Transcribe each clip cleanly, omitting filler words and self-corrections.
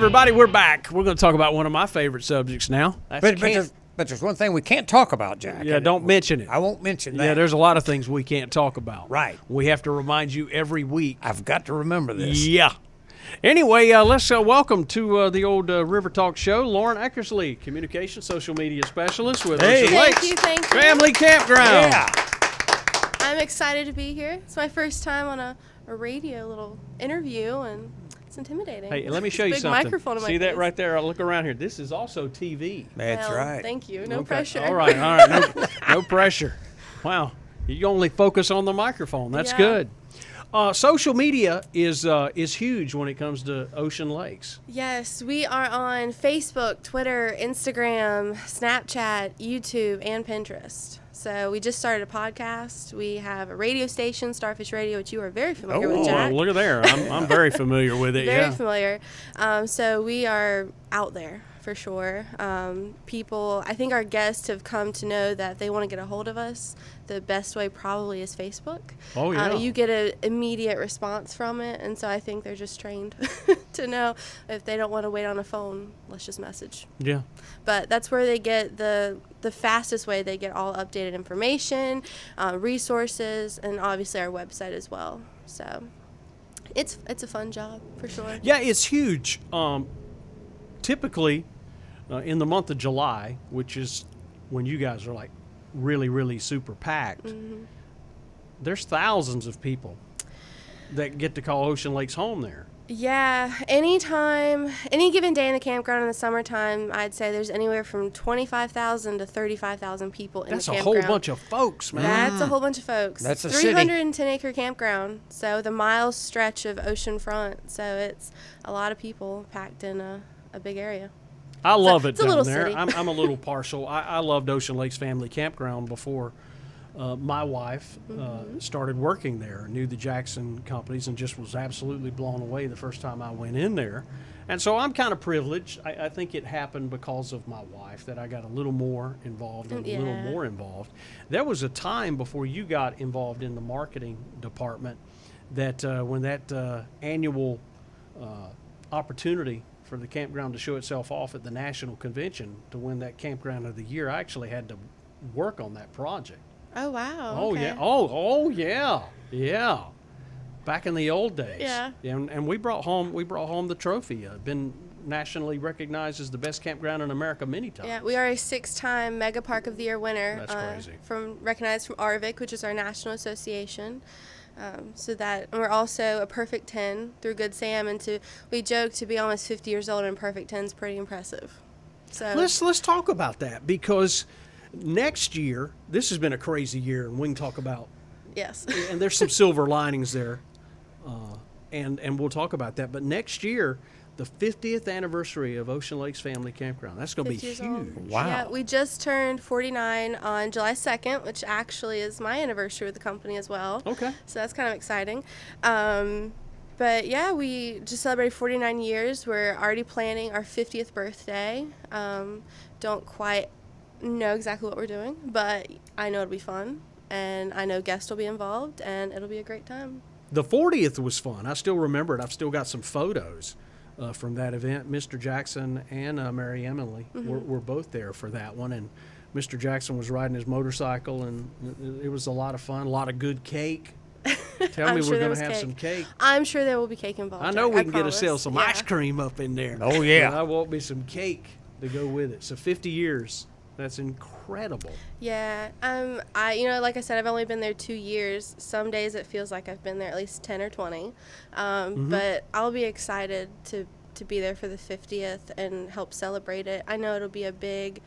everybody, we're back. We're going to talk about one of my favorite subjects now. But there's one thing we can't talk about, Jack. Yeah, don't mention it. I won't mention that. Yeah, there's a lot of things we can't talk about. Right. We have to remind you every week. I've got to remember this. Yeah. Anyway, let's welcome to the old River Talk show, Lauren Eckersley, communication social media specialist with Ocean Lakes Thank you. Family Campground. Yeah. I'm excited to be here. It's my first time on a radio little interview, and it's intimidating. Hey, let me show you big something. Microphone in my See that face. right there? I'll look around here. This is also TV. That's Well, right. Thank you. No Okay. pressure. All right. No pressure. Wow. You only focus on the microphone. That's Yeah. good. Social media is huge when it comes to Ocean Lakes. Yes, we are on Facebook, Twitter, Instagram, Snapchat, YouTube, and Pinterest. So we just started a podcast. We have a radio station, Starfish Radio, which you are very familiar with, Jack. Look at there. I'm very familiar with it. Very Yeah. familiar. So we are out there for sure. People, I think our guests have come to know that they want to get a hold of us. The best way probably is Facebook. Oh, yeah. You get an immediate response from it, and so I think they're just trained to know if they don't want to wait on a phone, let's just message. Yeah. But that's where they get the fastest way. They get all updated information, resources, and obviously our website as well. So it's a fun job for sure. Yeah, it's huge. Typically, in the month of July, which is when you guys are like really, really super packed, there's thousands of people that get to call Ocean Lakes home there. Yeah, any given day in the campground in the summertime, I'd say there's anywhere from 25,000 to 35,000 people in That's the a campground. whole bunch of folks, man. That's a whole bunch of folks. That's a city. 310-acre campground, so the mile stretch of ocean front. So it's a lot of people packed in a big area. I love it it's a down little there. city. I'm a little partial. I loved Ocean Lakes Family Campground before my wife started working there. Knew the Jackson companies and just was absolutely blown away the first time I went in there. And so I'm kind of privileged. I think it happened because of my wife that I got a little more involved and a little more involved. There was a time before you got involved in the marketing department that when that annual opportunity for the campground to show itself off at the national convention to win that campground of the year, I actually had to work on that project. Oh wow! Oh okay. yeah! Oh yeah! Yeah. Back in the old days. Yeah. And we brought home the trophy. Been nationally recognized as the best campground in America many times. Yeah, we are a 6-time Mega Park of the Year winner. That's crazy. Recognized from ARVIC, which is our national association. So that we're also a perfect 10 through Good Sam, and we joke to be almost 50 years old and perfect 10 is pretty impressive. So Let's talk about that, because next year, this has been a crazy year, and we can talk about, yes. and there's some silver linings there, and we'll talk about that. But next year, the 50th anniversary of Ocean Lakes Family Campground, that's going to be 50 years huge. old. Wow. Yeah, we just turned 49 on July 2nd, which actually is my anniversary with the company as well. Okay. So that's kind of exciting. But yeah, we just celebrated 49 years. We're already planning our 50th birthday. Don't quite know exactly what we're doing, but I know it'll be fun, and I know guests will be involved, and it'll be a great time. The 40th was fun. I still remember it. I've still got some photos from that event. Mr. Jackson and Mary Emily were both there for that one, and Mr. Jackson was riding his motorcycle, and it was a lot of fun, a lot of good cake. Tell me we're going to have some cake. I'm sure there will be cake involved. I know Jack, we can get promise. ourselves some Yeah. ice cream up in there. Oh, yeah. And I want me some cake to go with it. So 50 years. That's incredible. Yeah, like I said, I've only been there 2 years. Some days it feels like I've been there at least 10 or 20. But I'll be excited to be there for the 50th and help celebrate it. I know it'll be a big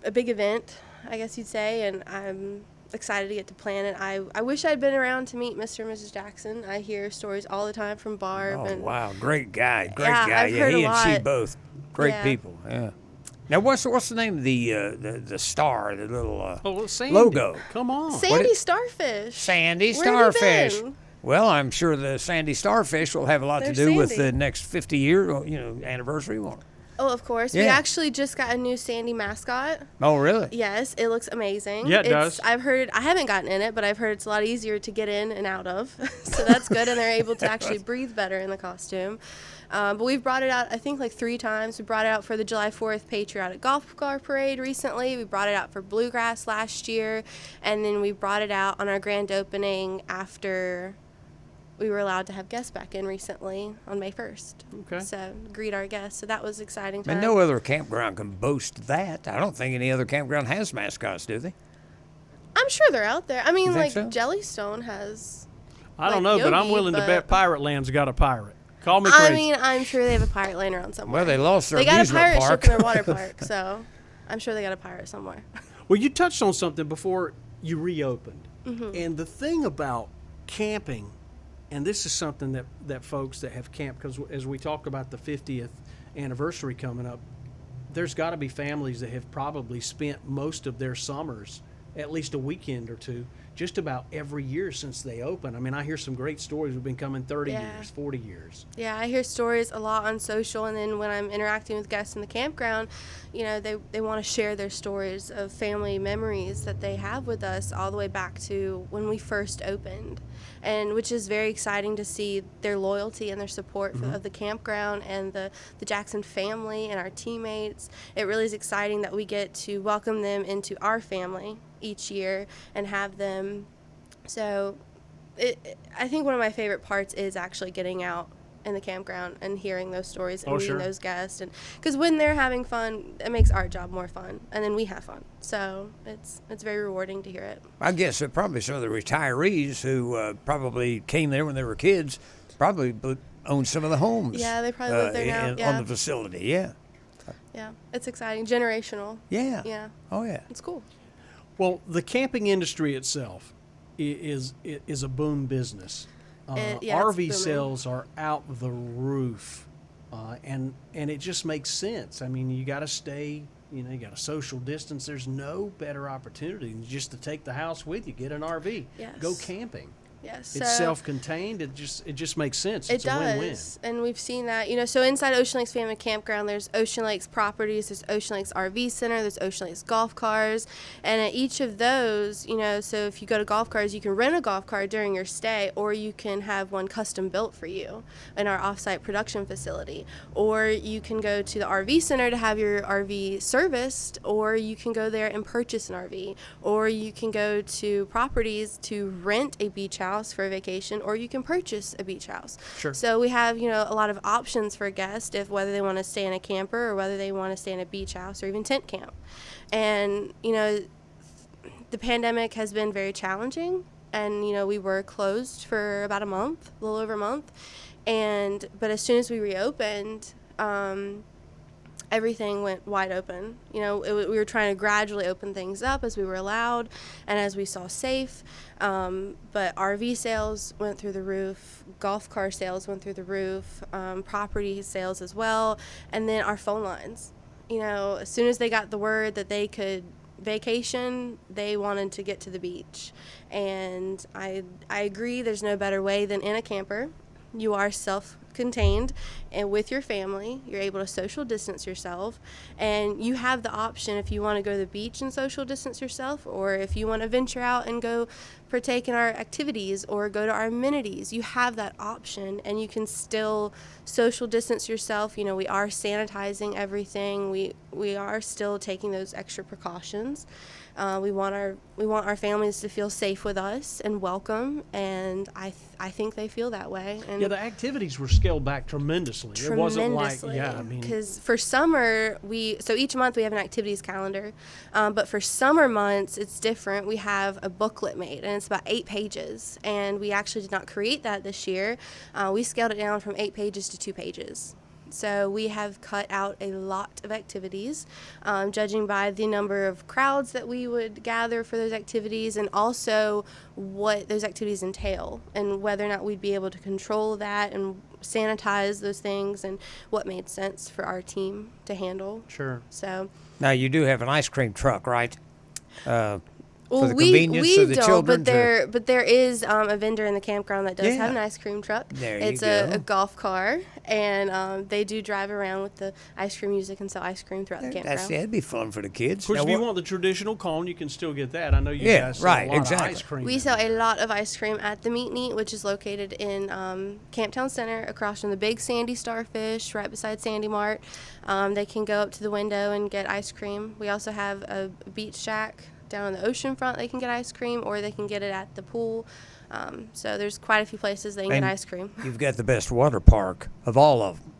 event, I guess you'd say, and I'm excited to get to plan it. I wish I'd been around to meet Mr. and Mrs. Jackson. I hear stories all the time from Barb. Oh, and wow. Great guy. Great Yeah, guy. I've heard he a and she lot. both great Yeah. people. Yeah. Now, what's the name of the star, the little Oh, Sandy. logo? Come on. Sandy Starfish. Sandy Where have you Starfish. been? Well, I'm sure the Sandy Starfish will have a lot to They're do with the Sandy. next 50-year, anniversary. Won't it? Oh, of course. We Yeah. actually just got a new Sandy mascot. Oh, really? Yes, it looks amazing. Yeah, it does. I've heard, I haven't gotten in it, but I've heard it's a lot easier to get in and out of. So that's good, and they're able to actually breathe better in the costume. But we've brought it out, I think, like 3 times. We brought it out for the July 4th Patriotic Golf Car Parade recently. We brought it out for Bluegrass last year. And then we brought it out on our grand opening after we were allowed to have guests back in recently on May 1st. Okay. So greet our guests. So that was exciting time. And no other campground can boast that. I don't think any other campground has mascots, do they? I'm sure they're out there. I mean, think like so? Jellystone has. I don't like know, but I'm Yogi, willing to but- bet Pirate Land's got a pirate. Call me crazy. I mean, I'm sure they have a pirate laying around somewhere. Well, they lost their They got a amusement pirate park. ship in their water park, so I'm sure they got a pirate somewhere. Well, you touched on something before you reopened. Mm-hmm. And the thing about camping, and this is something that folks that have camped, because as we talk about the 50th anniversary coming up, there's got to be families that have probably spent most of their summers, at least a weekend or two, just about every year since they opened. I mean, I hear some great stories. We've been coming 30 Yeah. years, 40 years. Yeah, I hear stories a lot on social, and then when I'm interacting with guests in the campground, you know, they want to share their stories of family memories that they have with us all the way back to when we first opened, and which is very exciting to see their loyalty and their support of the campground and the Jackson family and our teammates. It really is exciting that we get to welcome them into our family each year and have them. So I think one of my favorite parts is actually getting out in the campground and hearing those stories and meeting sure. those guests, and because when they're having fun, it makes our job more fun, and then we have fun. So it's very rewarding to hear it. I guess probably some of the retirees who probably came there when they were kids probably own some of the homes. Yeah, they probably live there now. Yeah. On the facility, yeah. Yeah, it's exciting, generational. Yeah. Yeah, Oh, yeah. it's cool. Well, the camping industry itself is a boom business. Yeah, it's RV booming. sales are out the roof, and it just makes sense. I mean, you got to stay, you got to social distance. There's no better opportunity than just to take the house with you, get an RV, Yes. go camping. Yes, It's self-contained. It just makes sense. It's It a win-win. does, and we've seen that. So inside Ocean Lakes Family Campground, there's Ocean Lakes Properties, there's Ocean Lakes RV Center, there's Ocean Lakes Golf Cars, and at each of those, so if you go to Golf Cars, you can rent a golf car during your stay, or you can have one custom built for you in our offsite production facility, or you can go to the RV Center to have your RV serviced, or you can go there and purchase an RV, or you can go to Properties to rent a beach house for a vacation, or you can purchase a beach house. Sure. So we have, a lot of options for guests if whether they want to stay in a camper or whether they want to stay in a beach house or even tent camp. And, the pandemic has been very challenging, and, we were closed for about a month, a little over a month. But as soon as we reopened, everything went wide open. We were trying to gradually open things up as we were allowed and as we saw safe. But RV sales went through the roof, golf car sales went through the roof, property sales as well, and then our phone lines. As soon as they got the word that they could vacation, they wanted to get to the beach. And I agree, there's no better way than in a camper. You are self-contained, and with your family, you're able to social distance yourself, and you have the option if you want to go to the beach and social distance yourself, or if you want to venture out and go partake in our activities or go to our amenities. You have that option, and you can still social distance yourself. We are sanitizing everything. We are still taking those extra precautions. We want our families to feel safe with us and welcome, and I think they feel that way. And Yeah, the activities were scaled back tremendously. It wasn't like, because for summer so each month we have an activities calendar, but for summer months it's different. We have a booklet made, and it's about 8 pages, and we actually did not create that this year. We scaled it down from 8 pages to 2 pages. So we have cut out a lot of activities, judging by the number of crowds that we would gather for those activities, and also what those activities entail, and whether or not we'd be able to control that and sanitize those things, and what made sense for our team to handle. Sure. So Now, you do have an ice cream truck, right? Well, for the convenience we of the don't, children. but there is a vendor in the campground that does have Yeah. an ice cream truck. There It's you go. a golf car, and they do drive around with the ice cream music and sell ice cream throughout the campground. That'd be fun for the kids. Of course, Now, if you what- want the traditional cone, you can still get that. I know you Yeah, guys sell right, a lot exactly. of ice cream. We sell a lot of ice cream at the Meat and Eat, which is located in Camptown Center, across from the big Sandy Starfish, right beside Sandy Mart. They can go up to the window and get ice cream. We also have a beach shack down on the ocean front. They can get ice cream, or they can get it at the pool. So there's quite a few places they can And get ice cream. You've got the best water park of all of them.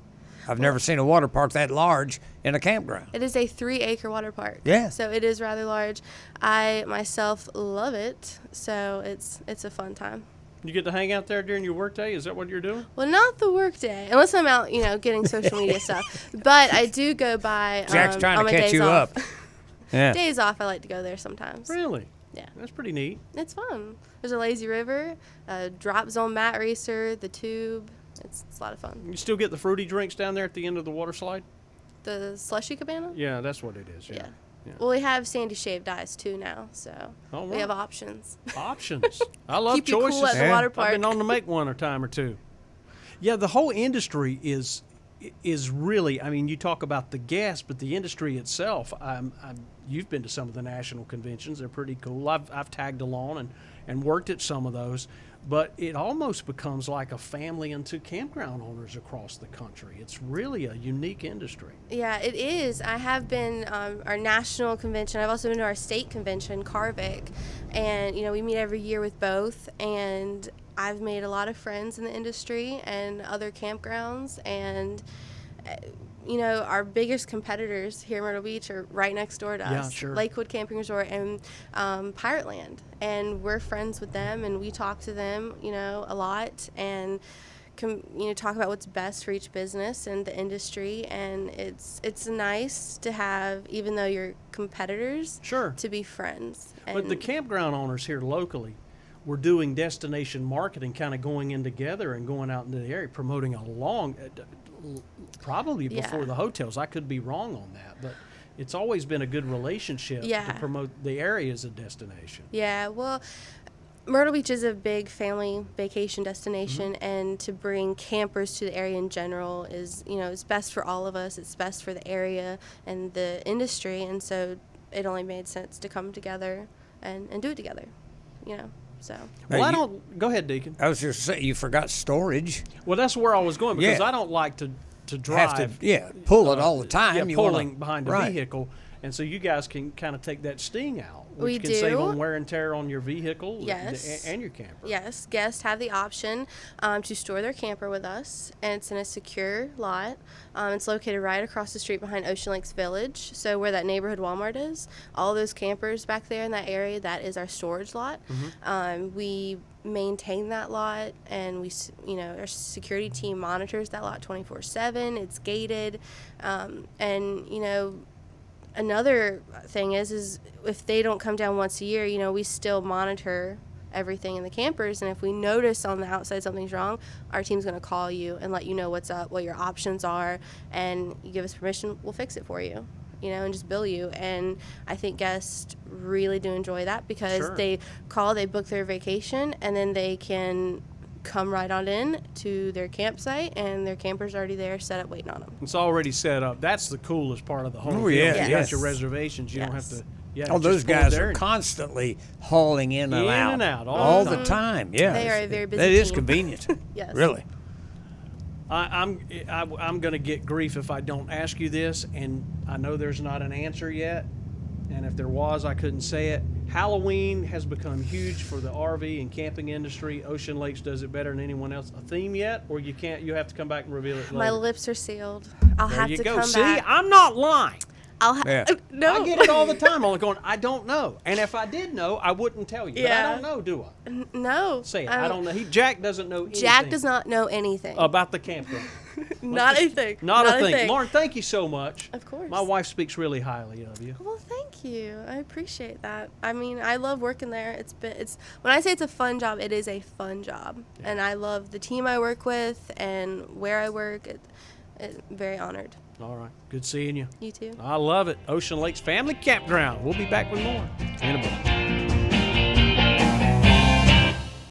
I've never seen a water park that large in a campground. It is a 3-acre water park. Yeah. So it is rather large. I myself love it. So it's a fun time. You get to hang out there during your workday? Is that what you're doing? Well, not the work day, unless I'm out, getting social media stuff. But I do go by Jack's trying on to my catch days you off. up. Yeah. Days off, I like to go there sometimes. Really? Yeah. That's pretty neat. It's fun. There's a lazy river, a drop zone mat racer, the tube. It's a lot of fun. You still get the fruity drinks down there at the end of the water slide? The slushy cabana? Yeah, that's what it is. Yeah. Yeah. Well, we have sandy shaved ice too now, so All we right. have options. Options. I love Keep you choices. cool at the Yeah. water I've park. been known to make one or time or two. Yeah, the whole industry is really. I mean, you talk about the guests, but the industry itself. You've been to some of the national conventions; they're pretty cool. I've tagged along and worked at some of those, but it almost becomes like a family unto campground owners across the country. It's really a unique industry. Yeah, it is. I have been our national convention. I've also been to our state convention, Carvick, and we meet every year with both. And I've made a lot of friends in the industry and other campgrounds. And our biggest competitors here in Myrtle Beach are right next door to us. Yeah, sure. Lakewood Camping Resort and Pirate Land, and we're friends with them, and we talk to them, a lot, and talk about what's best for each business and the industry. And it's nice to have, even though you're competitors, Sure. to be friends. But the And- campground owners here locally were doing destination marketing, kind of going in together and going out into the area, promoting probably before Yeah. the hotels. I could be wrong on that, but it's always been a good relationship Yeah. to promote the area as a destination. Yeah, well, Myrtle Beach is a big family vacation destination, and to bring campers to the area in general is, it's best for all of us. It's best for the area and the industry, and so it only made sense to come together and do it together, so. Well, Now I you- don't. Go ahead, Deacon. I was just saying, you forgot storage. Well, that's where I was going because Yeah. I don't like to drive. Have to, pull it all the time. Yeah, You pulling wanna- behind a right. vehicle, and so you guys can kind of take that sting out, which We can save do. on wear and tear on your vehicle Yes. and your camper. Yes, guests have the option to store their camper with us, and it's in a secure lot. It's located right across the street behind Ocean Lakes Village, so where that neighborhood Walmart is. All those campers back there in that area, that is our storage lot. We maintain that lot, and our security team monitors that lot 24/7. It's gated, and another thing is if they don't come down once a year, we still monitor everything in the campers, and if we notice on the outside something's wrong, our team's going to call you and let you know what's up, what your options are, and you give us permission, we'll fix it for you, and just bill you. And I think guests really do enjoy that because Sure. they call, they book their vacation, and then they can come right on in to their campsite, and their camper's already there set up waiting on them. It's already set up. That's the coolest part of the whole Oh, deal. yeah, You got yes. your reservations. You don't have Yes. to. Yeah, Oh, just those pull it guys there are and- constantly hauling in and In out. and out, all the the time. Yeah, They are a very busy That is team. convenient. Yes. Really. I'm going to get grief if I don't ask you this, and I know there's not an answer yet, and if there was, I couldn't say it. Halloween has become huge for the RV and camping industry. Ocean Lakes does it better than anyone else. A theme yet, or you can't? You have to come back and reveal it later. My lips are sealed. I'll there have you to go. come See, back. I'm not lying. Yeah. No. I get it all the time. I'm going, I don't know, and if I did know, I wouldn't tell you. But I Yeah. don't know, do I? No. Say it. I don't know. Jack doesn't know anything. Jack does not know anything. About the campground. Not a thing. Not a thing. Lauren, thank you so much. Of course. My wife speaks really highly of you. Well, thank you. I appreciate that. I mean, I love working there. It's when I say it's a fun job, it is a fun job, and I love the team I work with and where I work. Very honored. All right. Good seeing you. You too. I love it. Ocean Lakes Family Campground. We'll be back with more in a bit.